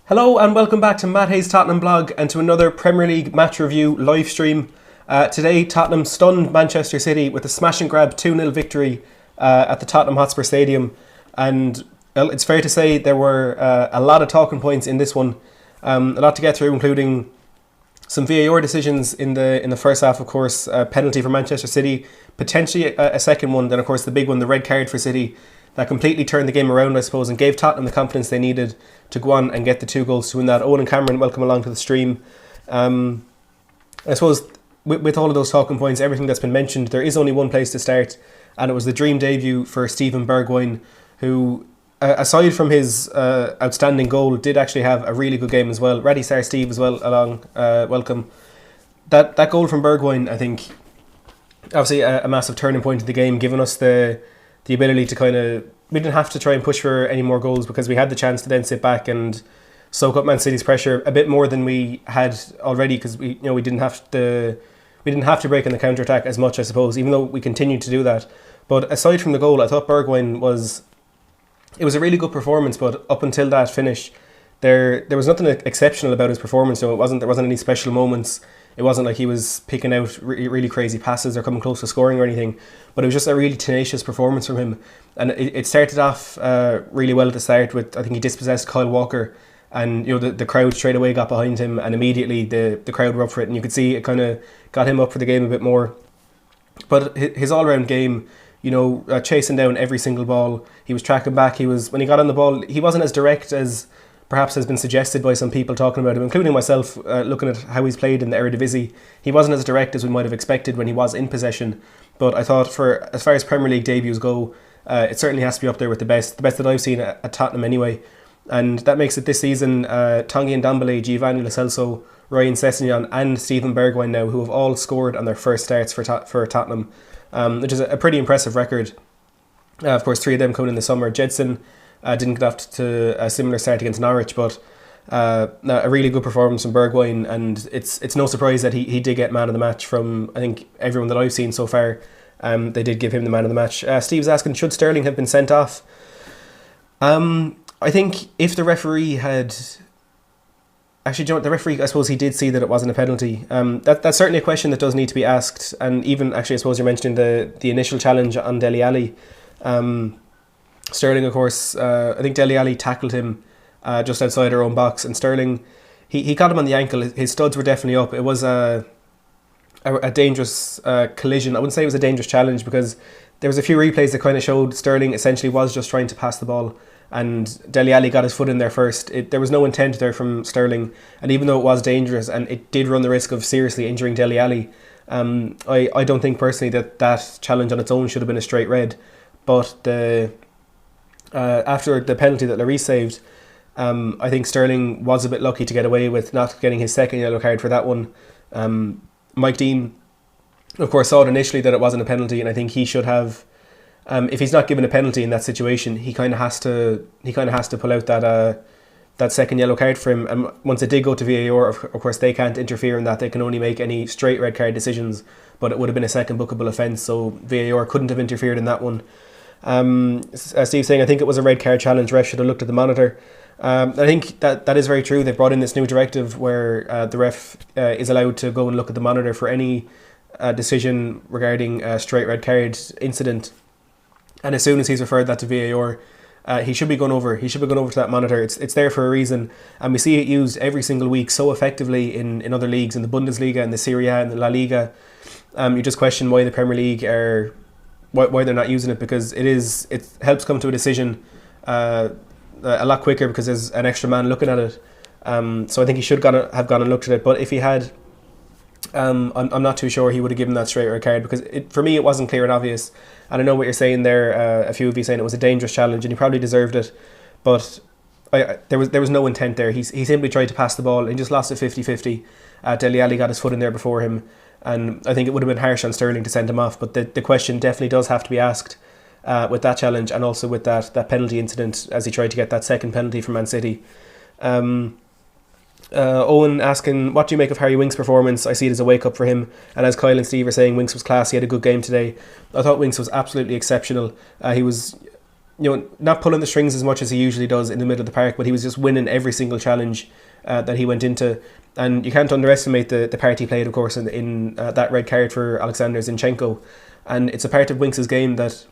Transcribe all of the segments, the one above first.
Hello and welcome back to Matt Hayes' Tottenham blog and to another Premier League match review live stream. Today, Tottenham stunned Manchester City with a smash and grab 2-0 victory at the Tottenham Hotspur Stadium. And well, it's fair to say there were a lot of talking points in this one. A lot to get through, including some VAR decisions in the first half, of course, a penalty for Manchester City, potentially a second one, then of course the big one, the red card for City, that completely turned the game around, I suppose, and gave Tottenham the confidence they needed to go on and get the 2 goals to win that. Owen and Cameron, welcome along to the stream. I suppose with all of those talking points, everything that's been mentioned, there is only one place to start, and it was the dream debut for Steven Bergwijn, who, aside from his outstanding goal, did actually have a really good game as well. Ready Star Steve as well along, welcome. That goal from Bergwijn, I think, obviously a massive turning point in the game, giving us the ability to kind of, we didn't have to try and push for any more goals because we had the chance to then sit back and soak up Man City's pressure a bit more than we had already, because we didn't have to break in the counter attack as much, I suppose, even though we continued to do that. But aside from the goal, I thought Bergwijn was a really good performance, but up until that finish, there was nothing exceptional about his performance. So there wasn't any special moments. It wasn't like he was picking out really crazy passes or coming close to scoring or anything, but it was just a really tenacious performance from him. And it started off really well at the start with, I think he dispossessed Kyle Walker, and the crowd straight away got behind him, and immediately the crowd were up for it, and you could see it kind of got him up for the game a bit more. But his all-round game, chasing down every single ball, he was tracking back, when he got on the ball, he wasn't as direct as perhaps has been suggested by some people talking about him, including myself, looking at how he's played in the Eredivisie. He wasn't as direct as we might have expected when he was in possession, but I thought, for as far as Premier League debuts go, it certainly has to be up there with the best that I've seen at Tottenham anyway. And that makes it this season Tanguy Ndombele, Giovanni Lo Celso, Ryan Sessegnon and Steven Bergwijn now, who have all scored on their first starts for Tottenham, which is a pretty impressive record. Of course, 3 of them coming in the summer. Jedson didn't get off to a similar start against Norwich, but a really good performance from Bergwijn, and it's no surprise that he did get man of the match from, I think, everyone that I've seen so far. They did give him the man of the match. Steve's asking, should Sterling have been sent off? I think if the referee had... Actually, the referee, I suppose he did see that it wasn't a penalty. That's certainly a question that does need to be asked, and even, actually, I suppose you're mentioning the initial challenge on Dele Alli. Sterling, of course, I think Dele Alli tackled him just outside our own box, and Sterling, he got him on the ankle. His studs were definitely up. It was a dangerous collision. I wouldn't say it was a dangerous challenge, because there was a few replays that kind of showed Sterling essentially was just trying to pass the ball, and Dele Alli got his foot in there first. There was no intent there from Sterling, and even though it was dangerous and it did run the risk of seriously injuring Dele Alli, I don't think personally that challenge on its own should have been a straight red. But after the penalty that Lloris saved, I think Sterling was a bit lucky to get away with not getting his second yellow card for that one. Mike Dean, of course, saw it initially that it wasn't a penalty, and I think he should have. If he's not given a penalty in that situation, he kind of has to pull out that second yellow card for him. And once it did go to VAR, of course, they can't interfere in that. They can only make any straight red card decisions, but it would have been a second bookable offence, so VAR couldn't have interfered in that one. Steve saying, I think it was a red card challenge, ref should have looked at the monitor. I think that is very true. They've brought in this new directive where the ref is allowed to go and look at the monitor for any decision regarding a straight red card incident, and as soon as he's referred that to VAR, he should be going over to that monitor. It's there for a reason, and we see it used every single week so effectively in other leagues, in the Bundesliga, in the Serie A, in the La Liga. You just question why the Premier League why they're not using it, because it helps come to a decision a lot quicker because there's an extra man looking at it. So I think he should have gone and looked at it. But if he had, I'm not too sure he would have given that straight red card, because for me it wasn't clear and obvious. And I know what you're saying there. A few of you saying it was a dangerous challenge and he probably deserved it, but there was no intent there. He simply tried to pass the ball and he just lost it 50-50. Dele Alli got his foot in there before him, and I think it would have been harsh on Sterling to send him off. But the question definitely does have to be asked with that challenge, and also with that penalty incident as he tried to get that second penalty from Man City. Owen asking, what do you make of Harry Winks' performance? I see it as a wake up for him, and as Kyle and Steve are saying, Winks was class. He had a good game today. I thought Winks was absolutely exceptional. He was not pulling the strings as much as he usually does in the middle of the park, but he was just winning every single challenge that he went into. And you can't underestimate the part he played, of course, in that red card for Alexander Zinchenko. And it's a part of Winks' game that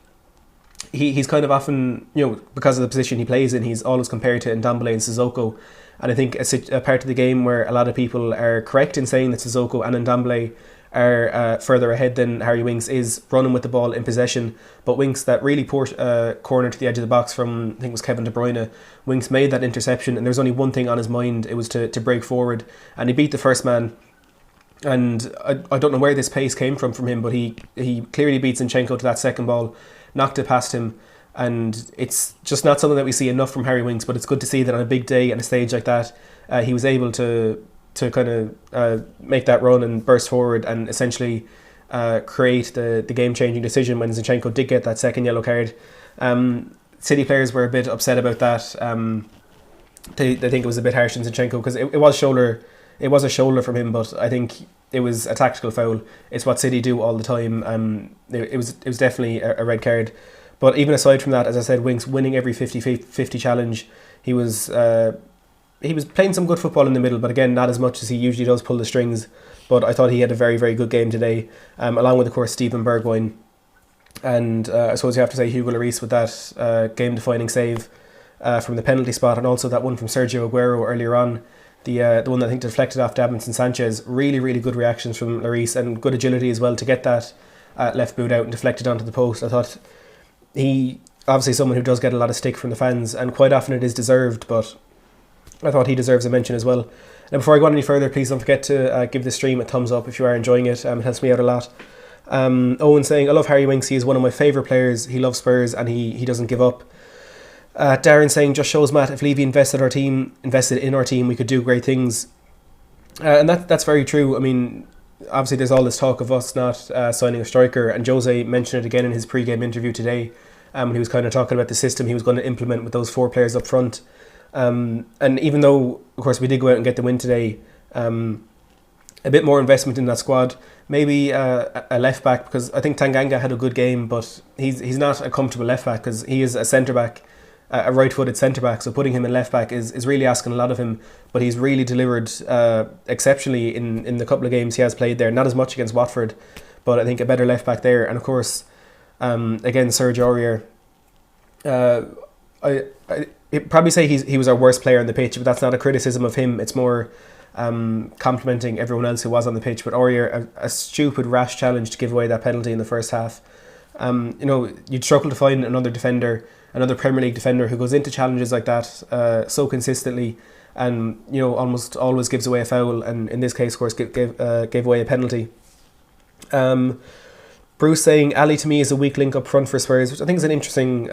he's kind of often, because of the position he plays in, he's always compared to Ndombele and Sissoko. And I think a part of the game where a lot of people are correct in saying that Sissoko and Ndombele are further ahead than Harry Winks is running with the ball in possession. But Winks, that really poor corner to the edge of the box from, I think it was Kevin De Bruyne, Winks made that interception and there was only one thing on his mind, it was to break forward, and he beat the first man. And I don't know where this pace came from him, but he clearly beat Zinchenko to that second ball, knocked it past him, and it's just not something that we see enough from Harry Winks. But it's good to see that on a big day and a stage like that, he was able to kind of make that run and burst forward and essentially create the game-changing decision when Zinchenko did get that second yellow card. City players were a bit upset about that. They think it was a bit harsh on Zinchenko because it was a shoulder from him, but I think it was a tactical foul. It's what City do all the time. It was definitely a red card. But even aside from that, as I said, Winks winning every 50-50 challenge. He was playing some good football in the middle, but again, not as much as he usually does pull the strings. But I thought he had a very, very good game today, along with, of course, Steven Bergwijn. And I suppose you have to say Hugo Lloris with that game-defining save from the penalty spot, and also that one from Sergio Aguero earlier on. The one that I think deflected off Davinson Sanchez. Really, really good reactions from Lloris and good agility as well to get that left boot out and deflected onto the post. I thought he, obviously someone who does get a lot of stick from the fans, and quite often it is deserved, but I thought he deserves a mention as well. Now, before I go on any further, please don't forget to give the stream a thumbs up if you are enjoying it. It helps me out a lot. Owen saying, I love Harry Winks. He is one of my favourite players. He loves Spurs and he doesn't give up. Darren saying, just shows, Matt, if Levy invested in our team, we could do great things. And that's very true. I mean, obviously there's all this talk of us not signing a striker, and Jose mentioned it again in his pre-game interview today, when he was kind of talking about the system he was going to implement with those four players up front. And even though, of course, we did go out and get the win today, a bit more investment in that squad, maybe a left back, because I think Tanganga had a good game, but he's not a comfortable left back because he is a centre back, a right-footed centre back. So putting him in left back is really asking a lot of him. But he's really delivered exceptionally in the couple of games he has played there. Not as much against Watford, but I think a better left back there. And of course, again, Serge Aurier. I'd probably say he was our worst player on the pitch, but that's not a criticism of him. It's more complimenting everyone else who was on the pitch. But Aurier, a stupid, rash challenge to give away that penalty in the first half. You'd struggle to find another Premier League defender who goes into challenges like that so consistently, and almost always gives away a foul, and in this case, of course, gave away a penalty. Bruce saying Ali to me is a weak link up front for Spurs, which I think is an interesting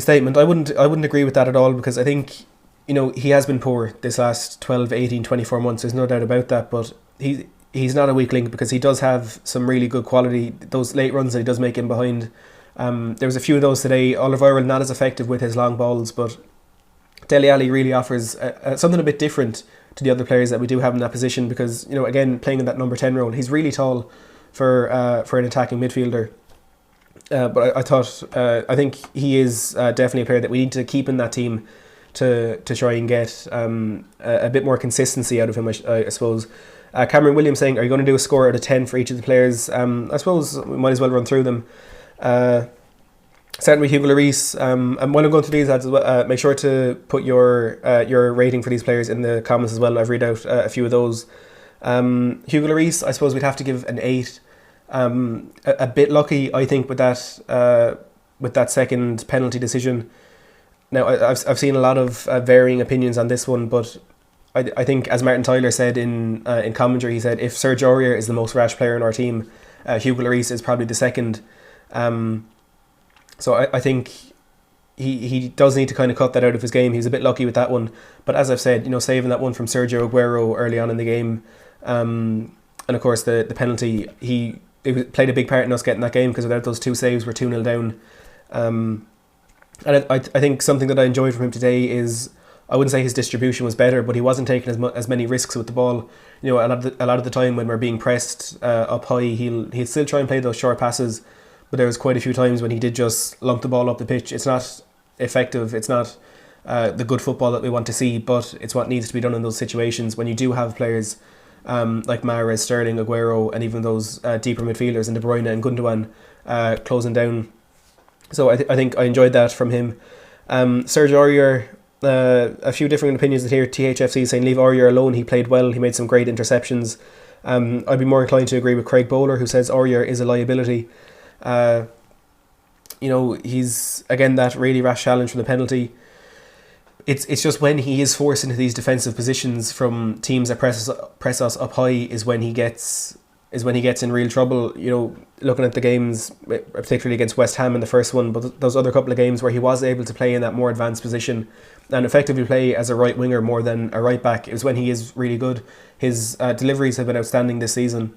statement. I wouldn't agree with that at all, because I think he has been poor this last 12, 18, 24 months. There's no doubt about that, but he's not a weak link because he does have some really good quality. Those late runs that he does make in behind. There was a few of those today. Oliveira not as effective with his long balls, but Dele Alli really offers something a bit different to the other players that we do have in that position, because again, playing in that number 10 role, he's really tall for an attacking midfielder. But I think he is definitely a player that we need to keep in that team to try and get a bit more consistency out of him, I suppose. Cameron Williams saying, are you going to do a score out of 10 for each of the players? I suppose we might as well run through them. Certainly Hugo Lloris, and while I'm going through these ads as well, make sure to put your rating for these players in the comments as well. I've read out a few of those. Hugo Lloris, I suppose we'd have to give an 8. A bit lucky, I think, with that second penalty decision. Now, I've seen a lot of varying opinions on this one, but I think, as Martin Tyler said in commentary, he said if Serge Aurier is the most rash player in our team, Hugo Lloris is probably the second. So I think he does need to kind of cut that out of his game. He was a bit lucky with that one, but as I've said, saving that one from Sergio Aguero early on in the game, and of course the penalty, it played a big part in us getting that game, because without those two saves we're 2-0 down. And I think something that I enjoyed from him today is, I wouldn't say his distribution was better, but he wasn't taking as many risks with the ball. A lot of the time when we're being pressed up high, he'll still try and play those short passes, but there was quite a few times when he did just lump the ball up the pitch. It's not effective. It's not the good football that we want to see, but it's what needs to be done in those situations when you do have players like Mahrez, Sterling, Aguero, and even those deeper midfielders in De Bruyne and Gundogan closing down. So I think I enjoyed that from him. Serge Aurier, a few different opinions here. THFC is saying leave Aurier alone. He played well. He made some great interceptions. I'd be more inclined to agree with Craig Bowler, who says Aurier is a liability. He's again that really rash challenge from the penalty. It's just when he is forced into these defensive positions from teams that press us up high is when he gets in real trouble. Looking at the games, particularly against West Ham in the first one, but those other couple of games where he was able to play in that more advanced position and effectively play as a right winger more than a right back, it was when he is really good. His deliveries have been outstanding this season.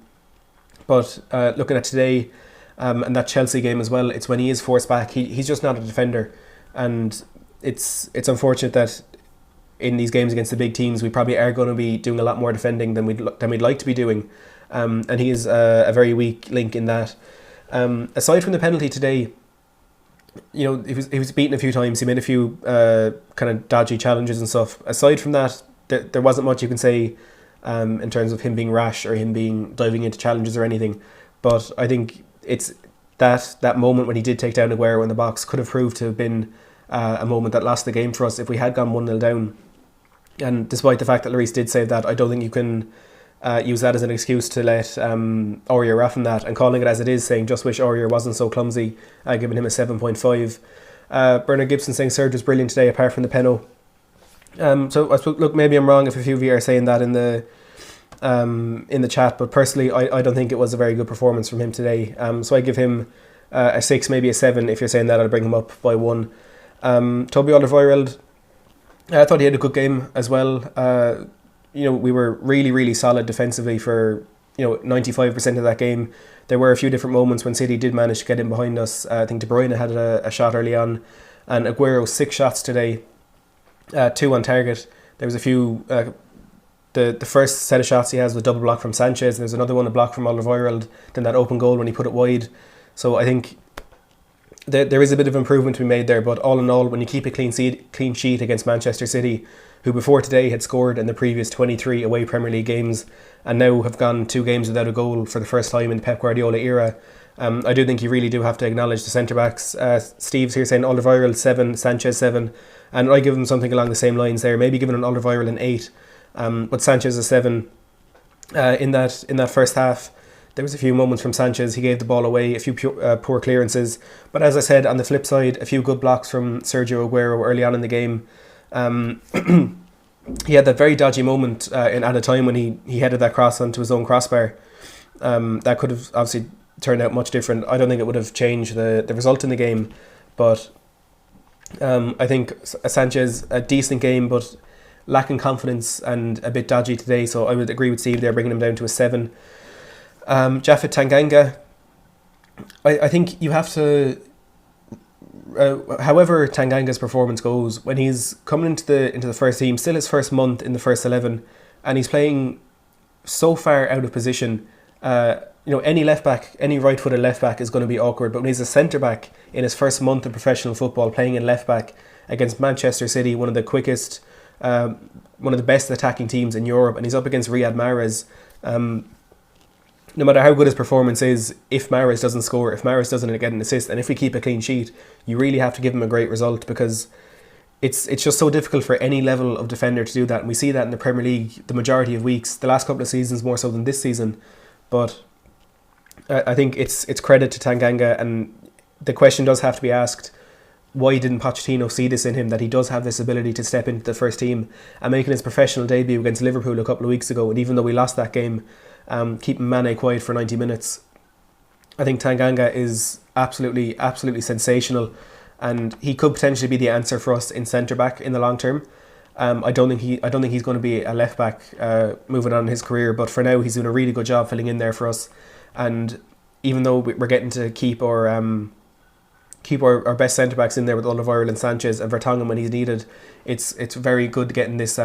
But looking at today and that Chelsea game as well, it's when he is forced back. He's just not a defender, and it's unfortunate that in these games against the big teams we probably are going to be doing a lot more defending than we'd like to be doing, and he is a very weak link in that. Aside from the penalty today, he was beaten a few times. He made a few kind of dodgy challenges and stuff. Aside from that, there wasn't much you can say in terms of him being rash or him being diving into challenges or anything. But I think it's that moment when he did take down Aguero in the box could have proved to have been a moment that lost the game for us if we had gone 1-0 down. And despite the fact that Lloris did save that, I don't think you can use that as an excuse to let Aurier off in that, and calling it as it is, saying just wish Aurier wasn't so clumsy, giving him a 7.5. Bernard Gibson saying Serge was brilliant today apart from the penalty. So I suppose, look, maybe I'm wrong if a few of you are saying that in the chat, but personally I don't think it was a very good performance from him today. So I give him a 6, maybe a 7. If you're saying that, I'll bring him up by 1. Toby Alderweireld, I thought he had a good game as well. We were really, really solid defensively for 95% of that game. There were a few different moments when City did manage to get in behind us. I think De Bruyne had a shot early on, and Aguero 6 shots today, 2 on target. There was a few. The first set of shots he has was a double block from Sanchez, and there's another one, a block from Alderweireld, then that open goal when he put it wide. So I think there is a bit of improvement to be made there, but all in all, when you keep a clean sheet against Manchester City, who before today had scored in the previous 23 away Premier League games and now have gone 2 games without a goal for the first time in the Pep Guardiola era, I do think you really do have to acknowledge the centre-backs. Steve's here saying Alderweireld 7, Sanchez 7, and I give him something along the same lines there, maybe giving an Alderweireld an 8, but Sanchez a 7. In that first half, there was a few moments from Sanchez. He gave the ball away, a few poor clearances. But as I said, on the flip side, a few good blocks from Sergio Aguero early on in the game. He had that very dodgy moment at a time when he headed that cross onto his own crossbar. That could have obviously turned out much different. I don't think it would have changed the result in the game. But I think Sanchez, a decent game, but lacking confidence and a bit dodgy today. So I would agree with Steve there, bringing him down to a 7. Japhet Tanganga, I think you have to, however Tanganga's performance goes, when he's coming into the first team, still his first month in the first 11, and he's playing so far out of position, any left back, any right-footed left back is going to be awkward, but when he's a centre back in his first month of professional football, playing in left back against Manchester City, one of the quickest, one of the best attacking teams in Europe, and he's up against Riyad Mahrez, no matter how good his performance is, if Mahrez doesn't score, if Mahrez doesn't get an assist, and if we keep a clean sheet, you really have to give him a great result, because it's just so difficult for any level of defender to do that. And we see that in the Premier League the majority of weeks, the last couple of seasons more so than this season. But I think it's credit to Tanganga, and the question does have to be asked, why didn't Pochettino see this in him, that he does have this ability to step into the first team, and making his professional debut against Liverpool a couple of weeks ago, and even though we lost that game, keeping Mane quiet for 90 minutes. I think Tanganga is absolutely sensational, and he could potentially be the answer for us in centre back in the long term. I don't think he's going to be a left back moving on in his career, but for now he's doing a really good job filling in there for us. And even though we're getting to keep our best centre backs in there with Alderweireld and Sanchez and Vertonghen when he's needed, it's very good getting this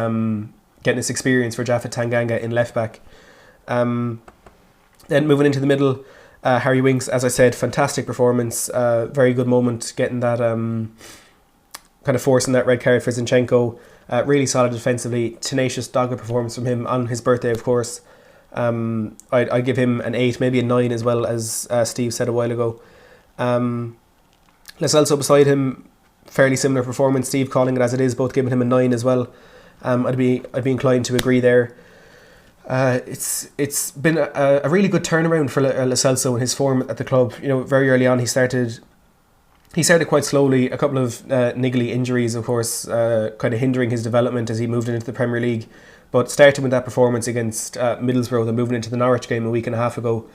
experience for Japhet Tanganga in left back. Then moving into the middle, Harry Winks, as I said, fantastic performance. Very good moment getting that kind of forcing that red card for Zinchenko. Really solid defensively. Tenacious, dogged performance from him on his birthday, of course. I'd give him an 8, maybe a 9 as well, as Steve said a while ago. Let's also beside him, fairly similar performance. Steve calling it as it is, both giving him a 9 as well. I'd be inclined to agree there. It's been a really good turnaround for Lo Celso and his form at the club. You know, very early on he started quite slowly. A couple of niggly injuries, of course, kind of hindering his development as he moved into the Premier League. But starting with that performance against Middlesbrough, then moving into the Norwich game a week and a half ago,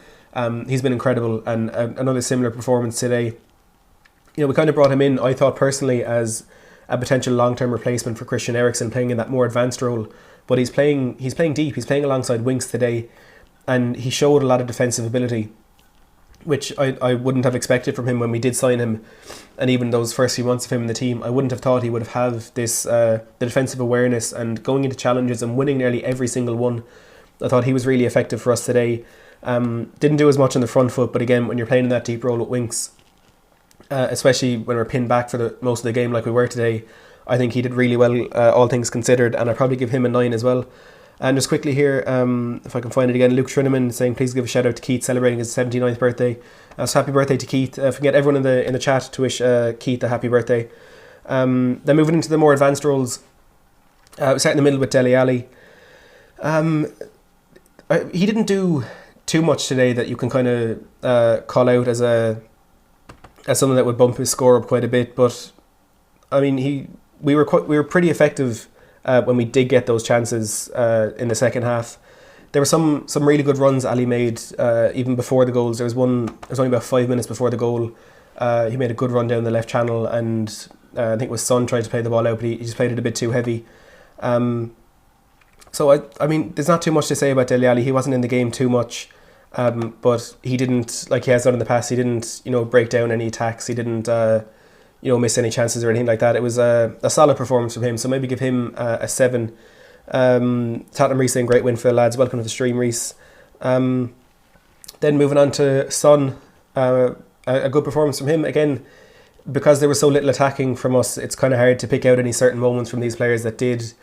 he's been incredible. And another similar performance today. You know, we kind of brought him in, I thought personally, as a potential long-term replacement for Christian Eriksen, playing in that more advanced role. But he's playing deep. He's playing alongside Winks today, and he showed a lot of defensive ability, which I wouldn't have expected from him when we did sign him. And even those first few months of him in the team, I wouldn't have thought he would have this the defensive awareness and going into challenges and winning nearly every single one. I thought he was really effective for us today. Didn't do as much on the front foot, but again, when you're playing in that deep role with Winks, especially when we're pinned back for most of the game like we were today, I think he did really well, all things considered, and I'd probably give him a 9 as well. And just quickly here, if I can find it again, Luke Trineman saying please give a shout out to Keith celebrating his 79th birthday. So happy birthday to Keith. If we can get everyone in the chat to wish Keith a happy birthday. Then moving into the more advanced roles, we start in the middle with Dele Alli. He didn't do too much today that you can kind of call out as something that would bump his score up quite a bit, but I mean we were pretty effective when we did get those chances in the second half. There were some really good runs Ali made even before the goals. There was one. It was only about 5 minutes before the goal. He made a good run down the left channel, and I think it was Son tried to play the ball out, but he just played it a bit too heavy. So I mean, there's not too much to say about Dele Alli. He wasn't in the game too much, but he didn't, like he has done in the past. He didn't, break down any attacks. He didn't, miss any chances or anything like that. It was a solid performance from him. So maybe give him a 7. Tottenham Reece saying great win for the lads. Welcome to the stream, Reece. Then moving on to Son, a good performance from him again. Because there was so little attacking from us, it's kind of hard to pick out any certain moments from these players that did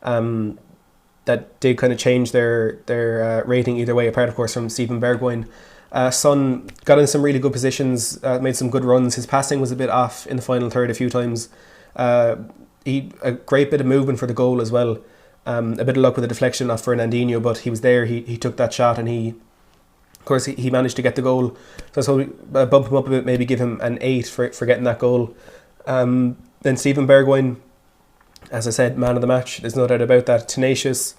kind of change their rating either way, apart of course from Steven Bergwijn. Son got in some really good positions, made some good runs. His passing was a bit off in the final third a few times. He a great bit of movement for the goal as well. A bit of luck with a deflection off Fernandinho, but he was there. He took that shot, and he managed to get the goal. So we bump him up a bit, maybe give him an 8 for getting that goal. Then Steven Bergwijn, as I said, man of the match. There's no doubt about that. Tenacious,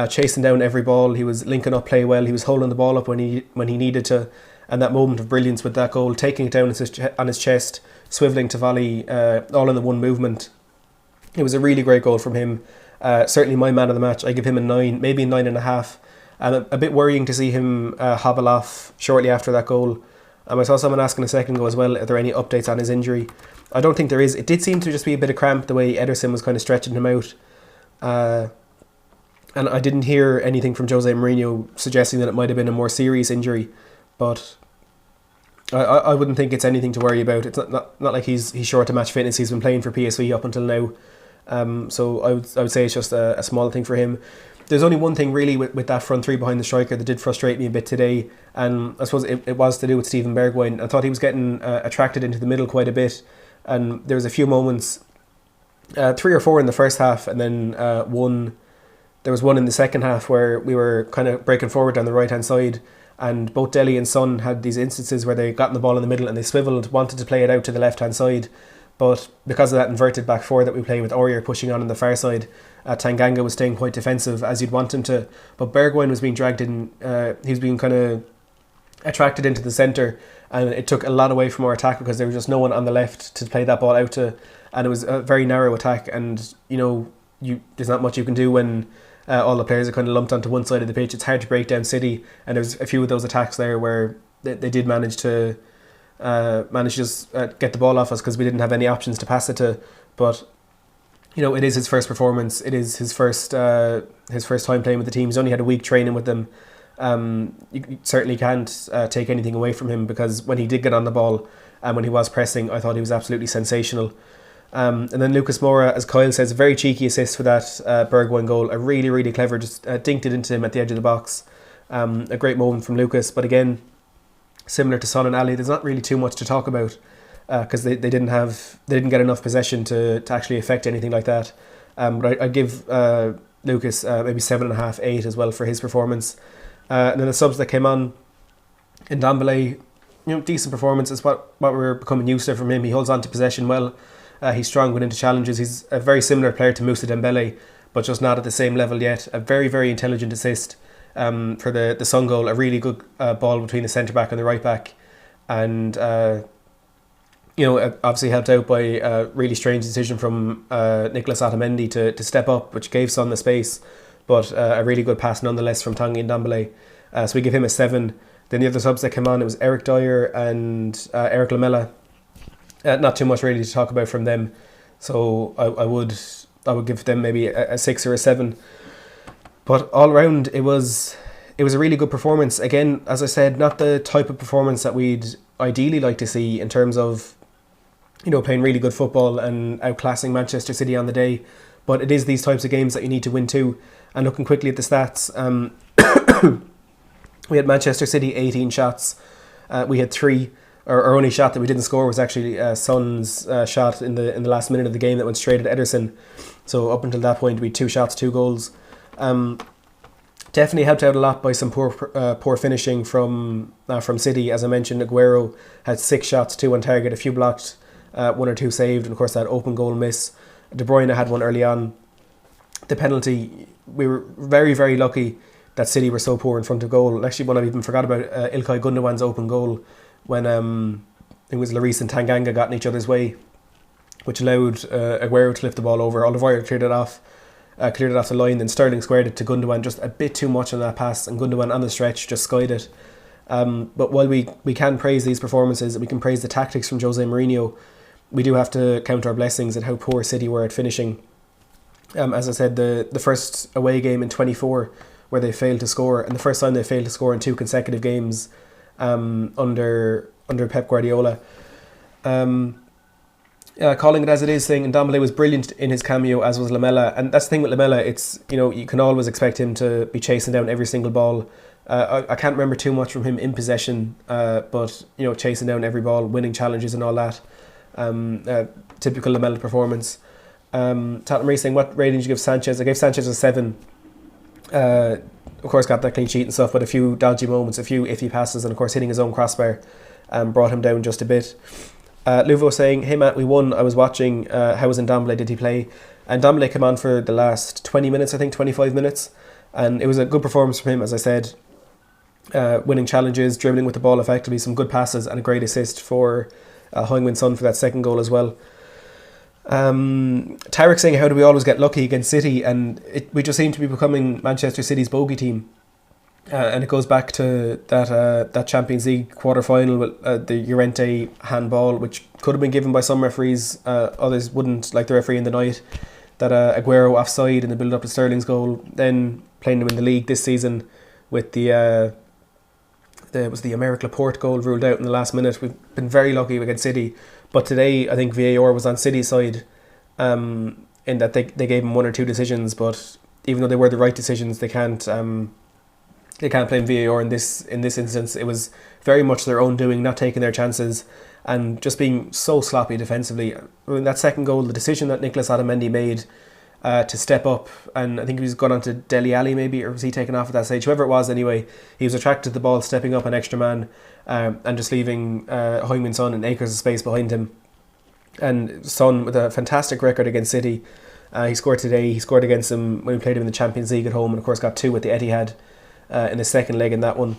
chasing down every ball. He was linking up play well. He was holding the ball up when he needed to. And that moment of brilliance with that goal, taking it down on his chest, swivelling to volley, all in the one movement. It was a really great goal from him. Certainly my man of the match. I give him a 9, maybe a 9.5. A bit worrying to see him hobble off shortly after that goal. I saw someone asking a second ago as well, are there any updates on his injury? I don't think there is. It did seem to just be a bit of cramp the way Ederson was kind of stretching him out. And I didn't hear anything from Jose Mourinho suggesting that it might have been a more serious injury. But I wouldn't think it's anything to worry about. It's not like he's short of match fitness. He's been playing for PSV up until now. So I would say it's just a small thing for him. There's only one thing really with that front three behind the striker that did frustrate me a bit today, and I suppose it was to do with Steven Bergwijn. I thought he was getting attracted into the middle quite a bit, and there was a few moments, 3 or 4 in the first half, and then there was one in the second half where we were kind of breaking forward down the right hand side, and both Dele and Son had these instances where they got the ball in the middle and they swiveled, wanted to play it out to the left hand side. But because of that inverted back four that we play with Aurier pushing on the far side, Tanganga was staying quite defensive as you'd want him to. But Bergwijn was being dragged in, he was being kind of attracted into the centre, and it took a lot away from our attack because there was just no one on the left to play that ball out to, and it was a very narrow attack. And there's not much you can do when all the players are kind of lumped onto one side of the pitch. It's hard to break down City, and there's a few of those attacks there where they did manage to just get the ball off us because we didn't have any options to pass it to. But it is his first performance. It is his first time playing with the team. He's only had a week training with them, You certainly can't take anything away from him, because when he did get on the ball and when he was pressing, I thought he was absolutely sensational. And then Lucas Moura, as Kyle says, a very cheeky assist for that Bergwijn goal. A really, really clever, just dinked it into him at the edge of the box. A great moment from Lucas. But again, similar to Son and Ali, there's not really too much to talk about, because they didn't get enough possession to actually affect anything like that. But I'd give Lucas maybe 7.5, 8 as well for his performance. And then the subs that came on, in Ndombele, decent performance is what we're becoming used to from him. He holds on to possession well. He's strong going into challenges. He's a very similar player to Moussa Dembele, but just not at the same level yet. A very, very intelligent assist for the Son goal. A really good ball between the centre back and the right back, and obviously helped out by a really strange decision from Nicolas Otamendi to step up, which gave Son the space, but a really good pass nonetheless from Tanguy Ndombele. So we give him a 7. Then the other subs that came on, it was Eric Dyer and Eric Lamela. Not too much really to talk about from them, so I would give them maybe a 6 or a 7. But all around, it was a really good performance. Again, as I said, not the type of performance that we'd ideally like to see in terms of playing really good football and outclassing Manchester City on the day, but it is these types of games that you need to win too. And looking quickly at the stats, we had Manchester City 18 shots, we had 3. Our only shot that we didn't score was actually Son's shot in the last minute of the game that went straight at Ederson. So up until that point, we had 2 shots, 2 goals. Definitely helped out a lot by some poor finishing from City. As I mentioned, Aguero had 6 shots, 2 on target, a few blocked, 1 or 2 saved, and of course that open goal miss. De Bruyne had one early on. The penalty, we were very, very lucky that City were so poor in front of goal. Actually, one I even forgot about, Ilkay Gundogan's open goal, when it was Lloris and Tanganga got in each other's way, which allowed Aguero to lift the ball over. Alderweireld cleared it off the line, then Sterling squared it to Gundogan, just a bit too much on that pass, and Gundogan on the stretch just skied it. But while we can praise these performances, we can praise the tactics from Jose Mourinho, we do have to count our blessings at how poor City were at finishing. As I said, the first away game in 24 where they failed to score, and the first time they failed to score in 2 consecutive games under Pep Guardiola. Calling it as it is thing, and Ndombele was brilliant in his cameo, as was Lamela. And that's the thing with Lamela, it's you can always expect him to be chasing down every single ball. I can't remember too much from him in possession, but chasing down every ball, winning challenges and all that. Typical Lamela performance. Tottenham Reese saying, what rating did you give Sanchez? I gave Sanchez a 7. Of course got that clean sheet and stuff, but a few dodgy moments, a few iffy passes, and of course hitting his own crossbar brought him down just a bit. Luvo saying, hey Matt, we won. I was watching. How was Ndombele? Did he play? And Ndombele came on for the last 20 minutes, I think 25 minutes, and it was a good performance from him, as I said. Winning challenges, dribbling with the ball effectively, some good passes, and a great assist for Heung-min Son for that second goal as well. Tarek saying, how do we always get lucky against City? And we just seem to be becoming Manchester City's bogey team, and it goes back to that Champions League quarter-final with the Llorente handball, which could have been given by some referees, others wouldn't, like the referee in the night, that Aguero offside in the build-up to Sterling's goal, then playing them in the league this season with the Aymeric Laporte goal ruled out in the last minute. We've been very lucky against City, but today I think VAR was on City's side, in that they gave him 1 or 2 decisions, but even though they were the right decisions, they can't blame VAR in this instance. It was very much their own doing, not taking their chances and just being so sloppy defensively. I mean, that second goal, the decision that Nicolas Otamendi made to step up, and I think he was gone on to Dele Alli maybe, or was he taken off at that stage? Whoever it was anyway, he was attracted to the ball, stepping up an extra man, and just leaving Heung-min Son in acres of space behind him. And Son with a fantastic record against City. He scored today, he scored against them when we played him in the Champions League at home, and of course got 2 at the Etihad in the second leg in that one.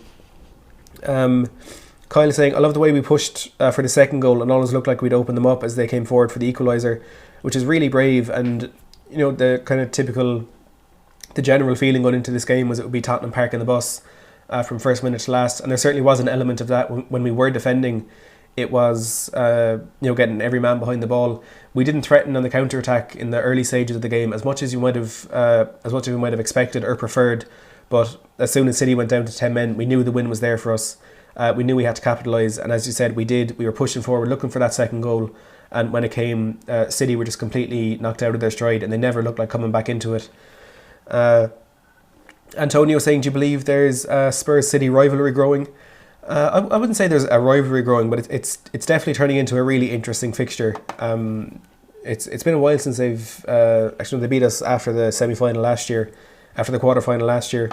Kyle is saying, I love the way we pushed for the second goal and always looked like we'd open them up as they came forward for the equaliser, which is really brave. And the kind of the general feeling going into this game was it would be Tottenham parking the bus from first minute to last, and there certainly was an element of that when we were defending. It was getting every man behind the ball. We didn't threaten on the counter attack in the early stages of the game as much as you might have expected or preferred. But as soon as City went down to 10 men, we knew the win was there for us. We knew we had to capitalise, and as you said, we did. We were pushing forward, looking for that second goal, and when it came, City were just completely knocked out of their stride, and they never looked like coming back into it. Antonio saying, do you believe there's a Spurs-City rivalry growing? I wouldn't say there's a rivalry growing, but it's definitely turning into a really interesting fixture. It's been a while since they've... actually, they beat us after the semi-final last year, after the quarter-final last year.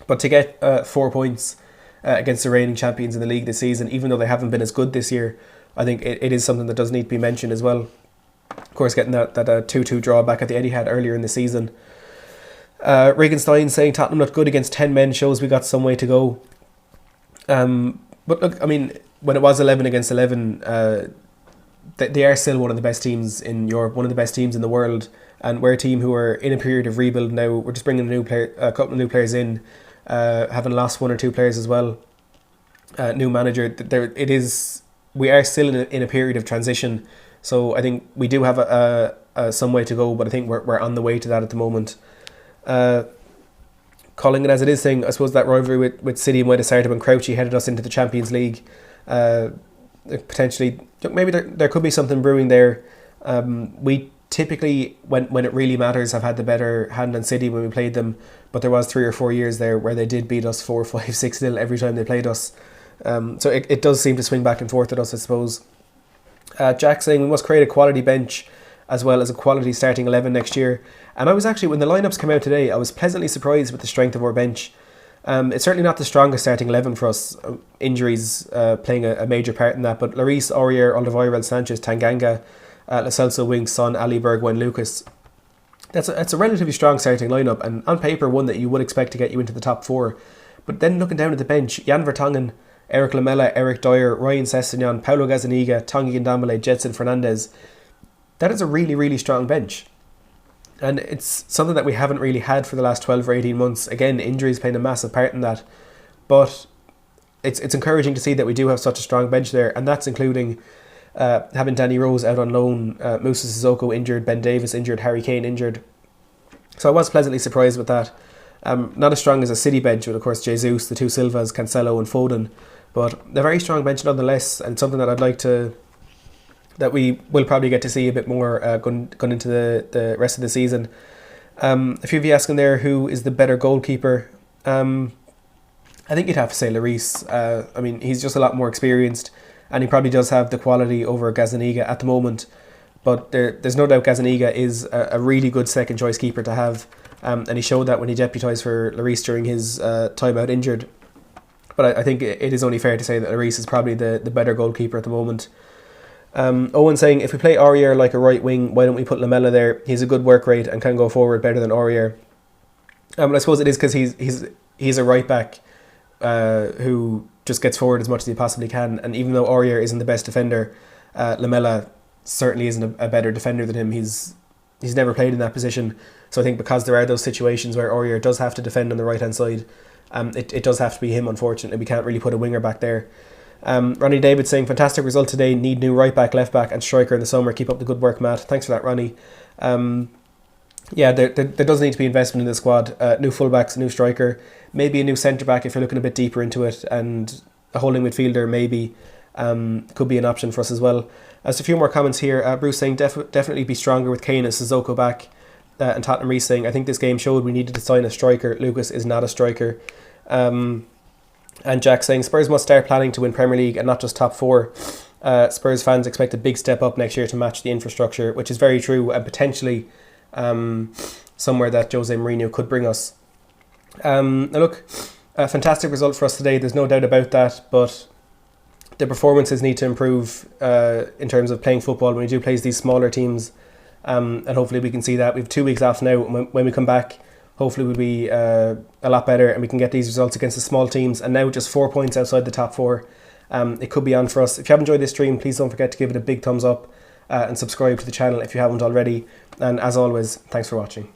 But to get 4 points against the reigning champions in the league this season, even though they haven't been as good this year, I think it is something that does need to be mentioned as well. Of course, getting that 2-2 draw back at the Etihad earlier in the season. Regenstein saying Tottenham looked good against 10 men shows we got some way to go. But look, I mean, when it was 11 against 11, they are still one of the best teams in Europe, one of the best teams in the world, and we're a team who are in a period of rebuild now. We're just bringing a couple of new players in, having lost 1 or 2 players as well. New manager. We are still in a period of transition, so I think we do have some way to go, but I think we're on the way to that at the moment. Calling it as it is, saying I suppose that rivalry with City might have started when Crouchy headed us into the Champions League. Potentially, maybe there could be something brewing there. We typically, when it really matters, have had the better hand on City when we played them, but there was 3 or 4 years there where they did beat us 4, 5, 6-0 every time they played us. So it does seem to swing back and forth with us, I suppose. Jack saying we must create a quality bench as well as a quality starting 11 next year. And I was actually, when the lineups came out today, I was pleasantly surprised with the strength of our bench. It's certainly not the strongest starting 11 for us. Injuries playing a major part in that. But Lloris, Aurier, Alderweireld, Sanchez, Tanganga, Lo Celso, Winks, Son, Ali, Bergwijn, Lucas. That's a relatively strong starting lineup, and on paper one that you would expect to get you into the top 4. But then looking down at the bench, Jan Vertonghen, Eric Lamela, Eric Dyer, Ryan Sessegnon, Paulo Gazzaniga, Tanguy Ndombele, Jetson Fernandez. That is a really, really strong bench. And it's something that we haven't really had for the last 12 or 18 months. Again, injuries playing a massive part in that. But it's encouraging to see that we do have such a strong bench there. And that's including having Danny Rose out on loan, Moussa Sissoko injured, Ben Davis injured, Harry Kane injured. So I was pleasantly surprised with that. Not as strong as a City bench with, of course, Jesus, the 2 Silvas, Cancelo and Foden. But a very strong bench nonetheless, and something that I'd like to... that we will probably get to see a bit more going into the rest of the season. A few of you asking there who is the better goalkeeper. I think you'd have to say Lloris. I mean, he's just a lot more experienced, and he probably does have the quality over Gazzaniga at the moment. But there's no doubt Gazzaniga is a really good second choice keeper to have, and he showed that when he deputised for Lloris during his time out injured. But I think it is only fair to say that Lloris is probably the better goalkeeper at the moment. Owen saying, if we play Aurier like a right wing, why don't we put Lamela there? He's a good work rate and can go forward better than Aurier. I suppose it is because he's a right back who just gets forward as much as he possibly can. And even though Aurier isn't the best defender, Lamela certainly isn't a better defender than him. He's never played in that position. So I think because there are those situations where Aurier does have to defend on the right hand side, it does have to be him, unfortunately. We can't really put a winger back there. Ronnie David saying, fantastic result today, need new right back, left back and striker in the summer. Keep up the good work, Matt. Thanks for that, Ronnie. Yeah, there does need to be investment in the squad. New fullbacks, a new striker, maybe a new centre back if you're looking a bit deeper into it, and a holding midfielder maybe could be an option for us as well. Just a few more comments here. Bruce saying definitely be stronger with Kane and Sissoko back, and Tottenham Reese saying, I think this game showed we needed to sign a striker. Lucas is not a striker. And Jack saying Spurs must start planning to win Premier League and not just top 4. Spurs fans expect a big step up next year to match the infrastructure, which is very true, and potentially somewhere that Jose Mourinho could bring us. Now look, a fantastic result for us today, there's no doubt about that, but the performances need to improve in terms of playing football when we do play these smaller teams, and hopefully we can see that. We have 2 weeks off now, and when we come back, hopefully we'll be a lot better and we can get these results against the small teams. And now just 4 points outside the top 4. It could be on for us. If you have enjoyed this stream, please don't forget to give it a big thumbs up and subscribe to the channel if you haven't already. And as always, thanks for watching.